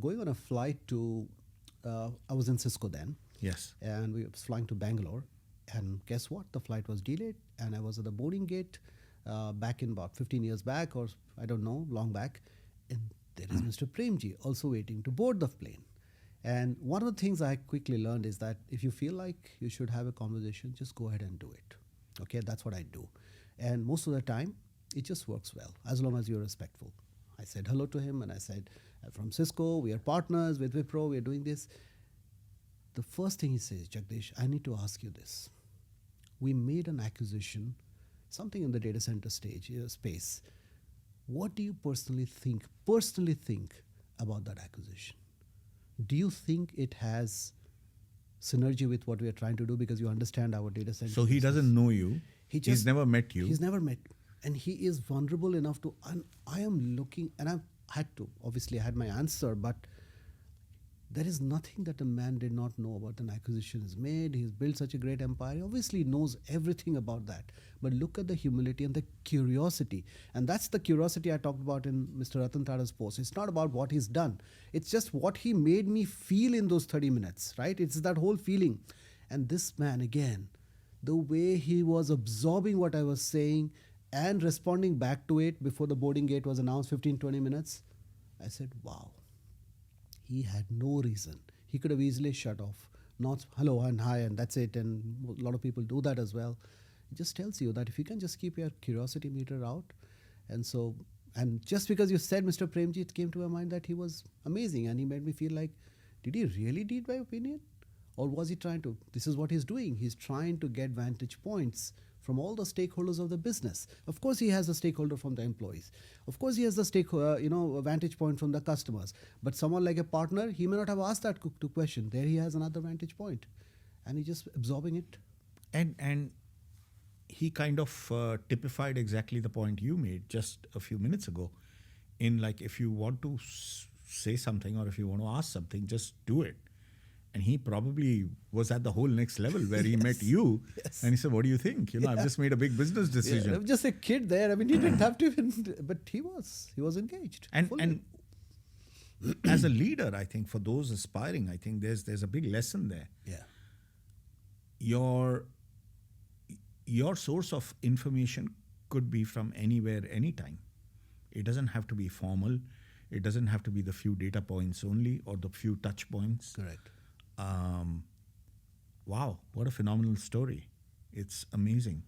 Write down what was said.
going on a flight to, I was in Cisco then, Yes. and we were flying to Bangalore. And guess what? The flight was delayed, and I was at the boarding gate back in about 15 years back, or I don't know, long back. And there is Mr. Premji also waiting to board the plane. And one of the things I quickly learned is that if you feel like you should have a conversation, just go ahead and do it. Okay, that's what I do. And most of the time, it just works well, as long as you're respectful. I said hello to him and I said, "I'm from Cisco, we are partners with Wipro, we are doing this." The first thing he says, "Jagdish, I need to ask you this. We made an acquisition, something in the data center space. What do you personally think about that acquisition? Do you think it has synergy with what we are trying to do, because you understand our data center?" So he business?" doesn't know you. He's never met you. He's never met. And he is vulnerable enough to, and I am looking, and I had my answer, but there is nothing that a man did not know about an acquisition is made. He's built such a great empire. He obviously knows everything about that. But look at the humility and the curiosity. And that's the curiosity I talked about in Mr. Ratan Tata's post. It's not about what he's done. It's just what he made me feel in those 30 minutes, right? It's that whole feeling. And this man, again, the way he was absorbing what I was saying and responding back to it before the boarding gate was announced, 15, 20 minutes, I said, wow. He had no reason. He could have easily shut off. Not hello and hi and that's it. And a lot of people do that as well. It just tells you that if you can just keep your curiosity meter out. And just because you said Mr. Premji, it came to my mind that he was amazing. And he made me feel like, did he really need my opinion? Or was he trying to, this is what he's doing. He's trying to get vantage points from all the stakeholders of the business. Of course, he has a stakeholder from the employees. Of course, he has the vantage point from the customers. But someone like a partner, he may not have asked that question. There he has another vantage point. And he's just absorbing it. And he kind of typified exactly the point you made just a few minutes ago. In like, if you want to say something or if you want to ask something, just do it. And he probably was at the whole next level where he met you. Yes. And he said, what do you think? I've just made a big business decision. Yeah, I'm just a kid there. I mean, he didn't have to even, but he was engaged. And as a leader, I think for those aspiring, I think there's a big lesson there. Yeah. Your source of information could be from anywhere, anytime. It doesn't have to be formal. It doesn't have to be the few data points only or the few touch points. Correct. Wow, what a phenomenal story. It's amazing.